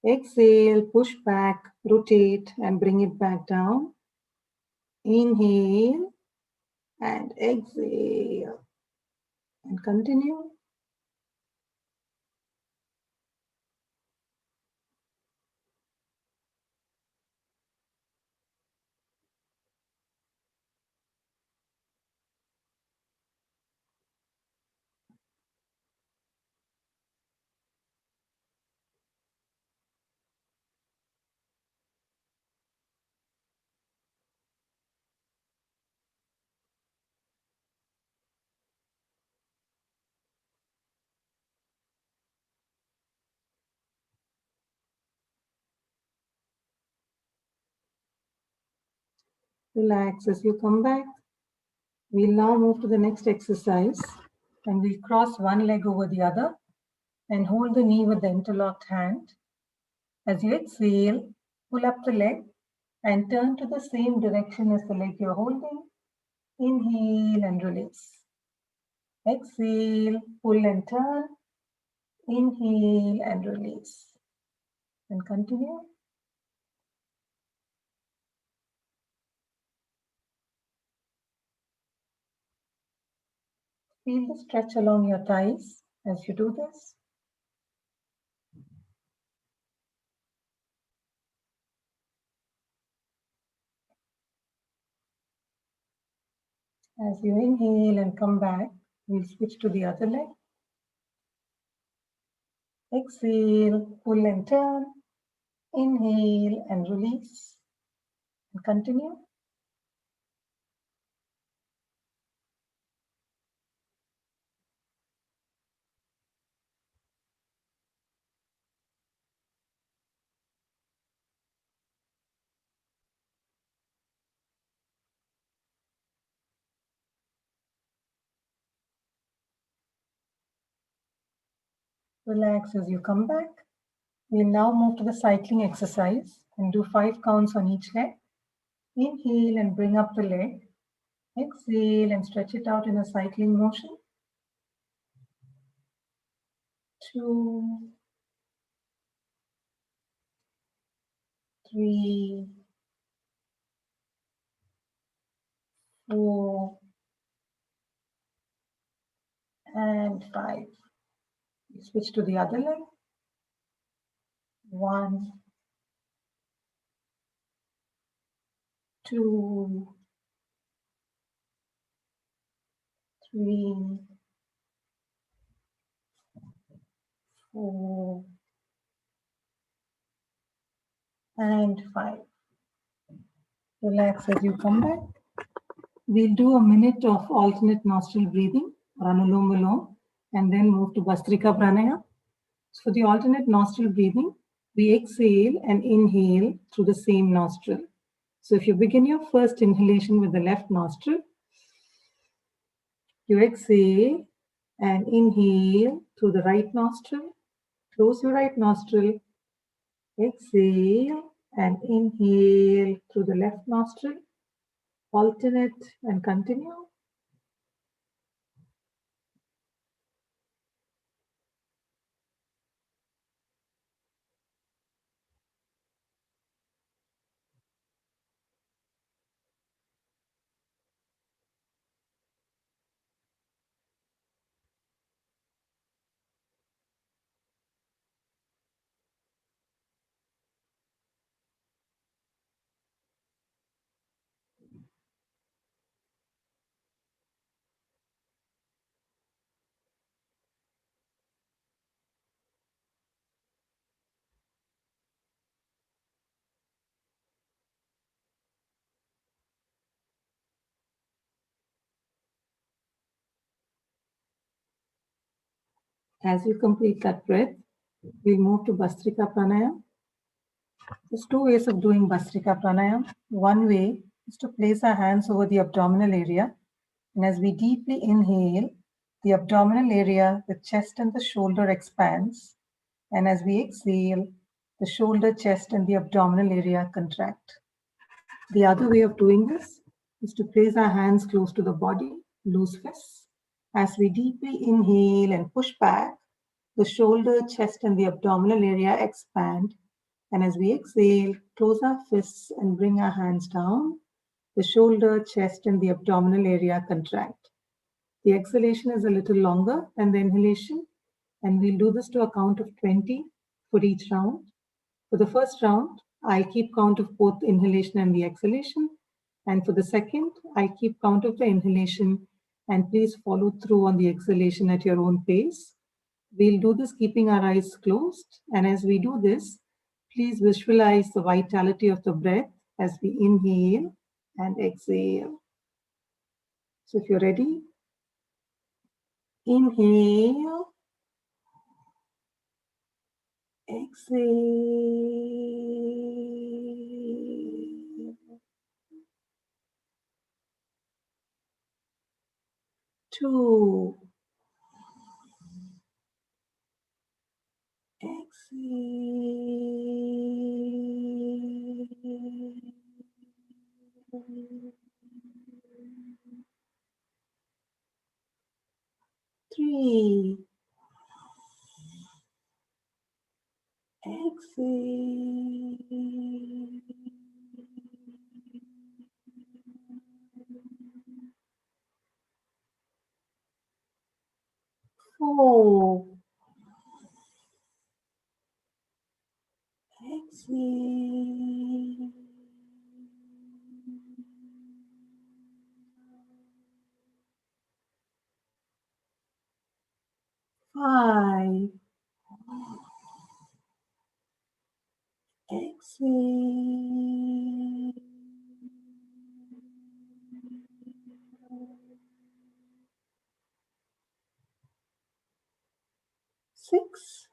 Exhale, push back, rotate and bring it back down. Inhale and exhale. And continue. Relax as you come back. We'll now move to the next exercise and we'll cross one leg over the other and hold the knee with the interlocked hand. As you exhale, pull up the leg and turn to the same direction as the leg you're holding. Inhale and release. Exhale, pull and turn. Inhale and release. And continue. Feel the stretch along your thighs as you do this. As you inhale and come back, we'll switch to the other leg. Exhale, pull and turn. Inhale and release. And continue. Relax as you come back. We'll now move to the cycling exercise and do 5 counts on each leg. Inhale and bring up the leg. Exhale and stretch it out in a cycling motion. 2, 3, 4, and 5. We switch to the other leg. 1, 2, 3, 4, and 5. Relax as you come back. We'll do a minute of alternate nostril breathing, or Anulom Vilom, and then move to Bastrika Panaya. So for the alternate nostril breathing, we exhale and inhale through the same nostril. So if you begin your first inhalation with the left nostril, you exhale and inhale through the right nostril. Close your right nostril. Exhale and inhale through the left nostril. Alternate and continue. As you complete that breath, we'll move to Bastrika Panaya. There's 2 ways of doing Bastrika Pranayama. One way is to place our hands over the abdominal area. And as we deeply inhale, the abdominal area, the chest and the shoulder expands. And as we exhale, the shoulder, chest, and the abdominal area contract. The other way of doing this is to place our hands close to the body, loose fists. As we deeply inhale and push back, the shoulder, chest, and the abdominal area expand. And as we exhale, close our fists and bring our hands down. The shoulder, chest, and the abdominal area contract. The exhalation is a little longer than the inhalation, and we'll do this to a count of 20 for each round. For the first round, I'll keep count of both the inhalation and the exhalation. And for the second, I'll keep count of the inhalation, and please follow through on the exhalation at your own pace. We'll do this keeping our eyes closed. And as we do this, please visualize the vitality of the breath as we inhale and exhale. So if you're ready, inhale, exhale. 2, exhale. 3, exhale. 4, exhale. 5, exhale. 6,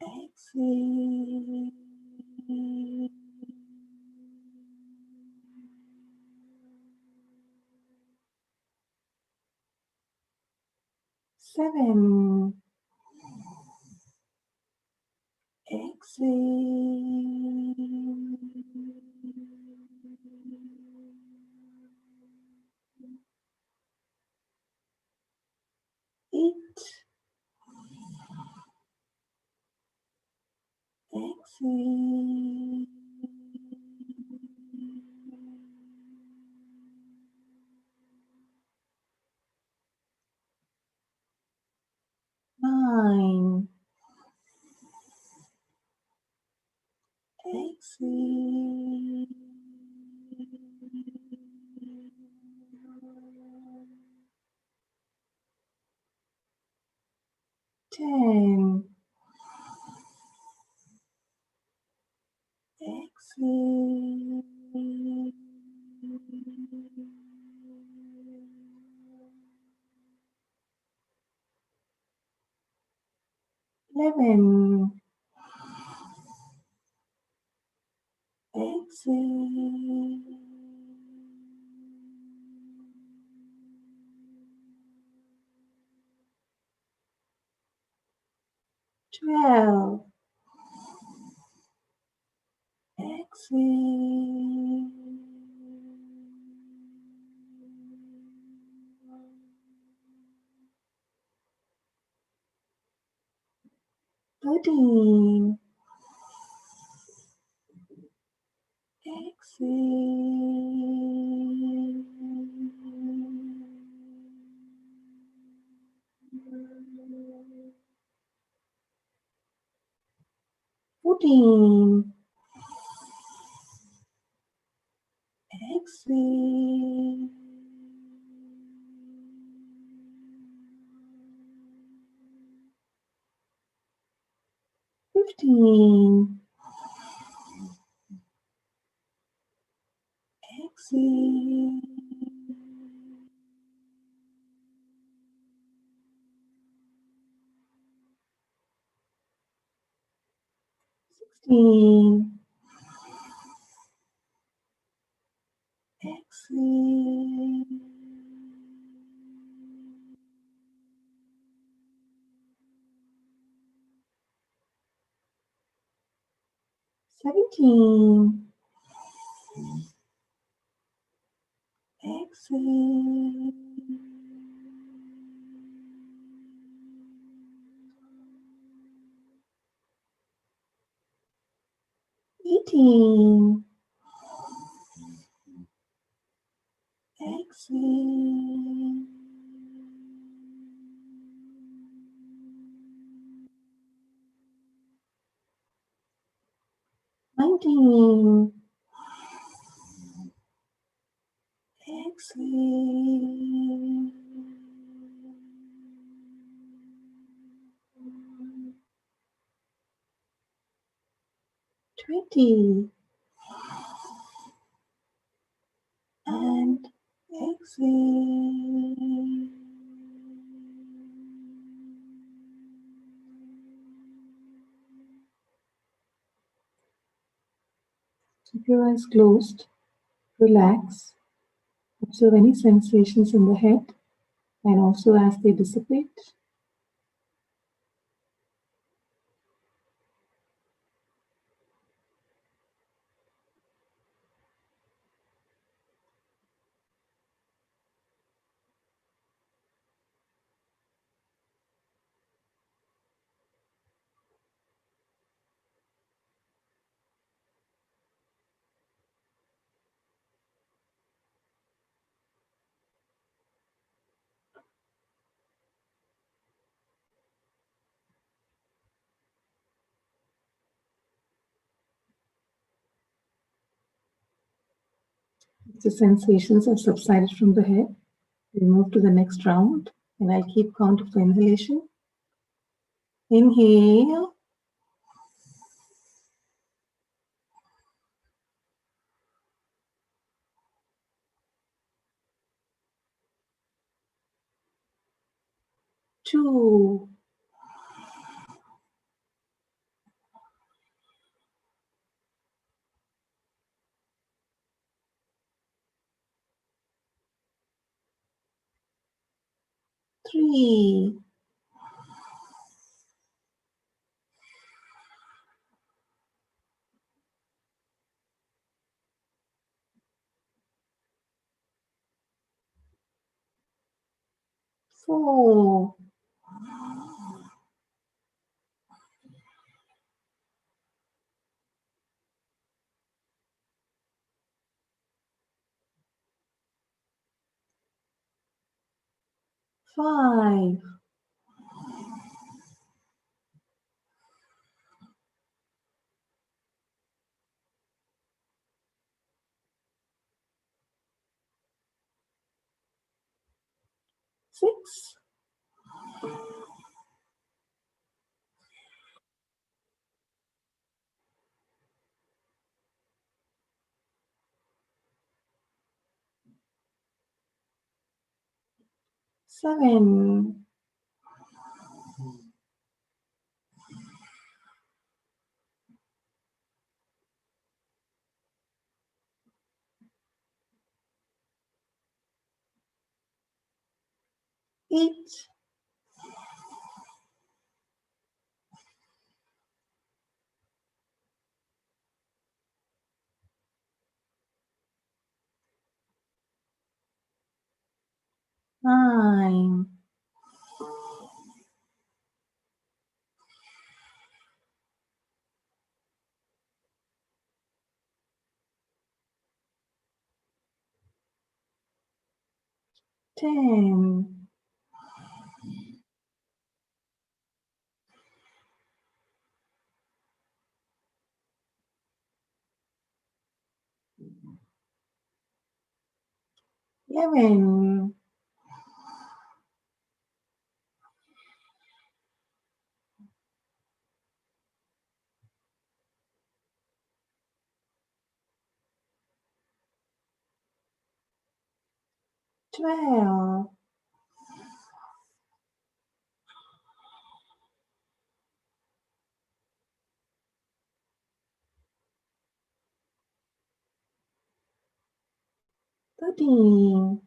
exhale. 7, exhale. 8, exhale. 9, exhale. 10, exhale. 11, exhale. 12, exhale. 13, exhale. 14, exhale. 15, exhale. 16, exhale. 17, exhale. 18. Exhale. 19. Exhale. 20. And exhale. Keep your eyes closed. Relax. Observe any sensations in the head and also as they dissipate. If the sensations have subsided from the head, we'll move to the next round and I'll keep count of the inhalation. Inhale. Two. Three. Four. Five. Six. Seven. 8. 9. 10. 11. 12. 13.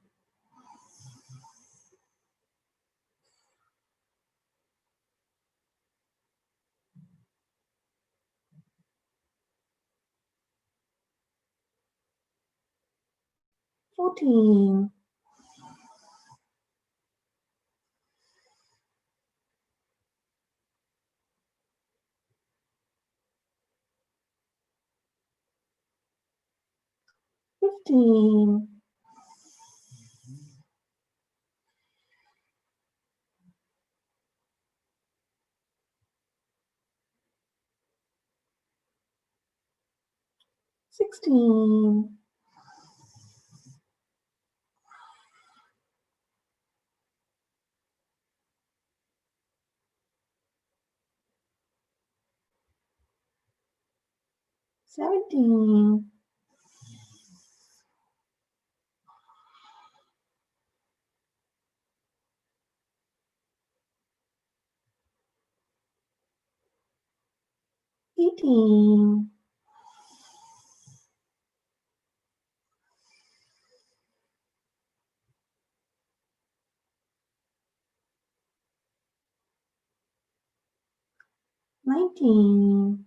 14. 15, 16, 17, 18, 19,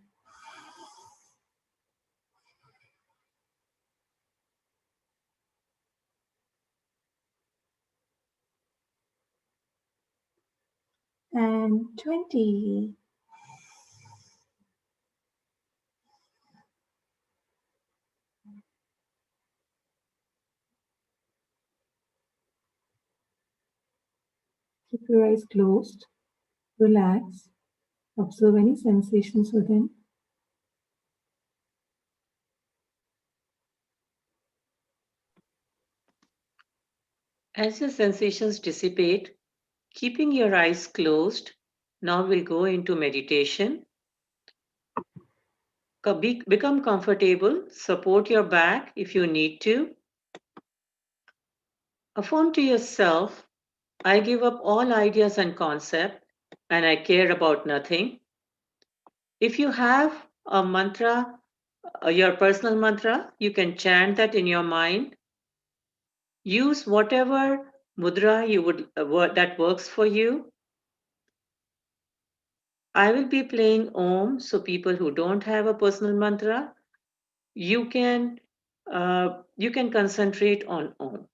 20. Keep your eyes closed. Relax. Observe any sensations within. As your sensations dissipate, keeping your eyes closed, now we'll go into meditation. Become comfortable, support your back if you need to. Affirm to yourself, I give up all ideas and concepts, and I care about nothing. If you have a mantra, your personal mantra, you can chant that in your mind. Use whatever mudra you would that works for you. I will be playing Om, so people who don't have a personal mantra, you can concentrate on Om.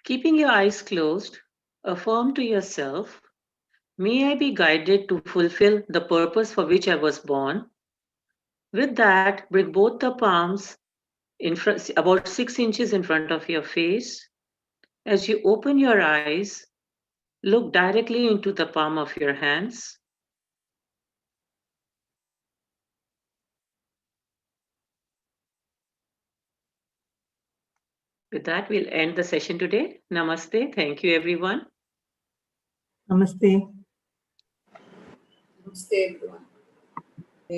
Keeping your eyes closed, affirm to yourself, may I be guided to fulfill the purpose for which I was born. With that, bring both the palms in front, about 6 inches in front of your face. As you open your eyes, look directly into the palm of your hands. With that, we'll end the session today. Namaste. Thank you, everyone. Namaste. Namaste, everyone.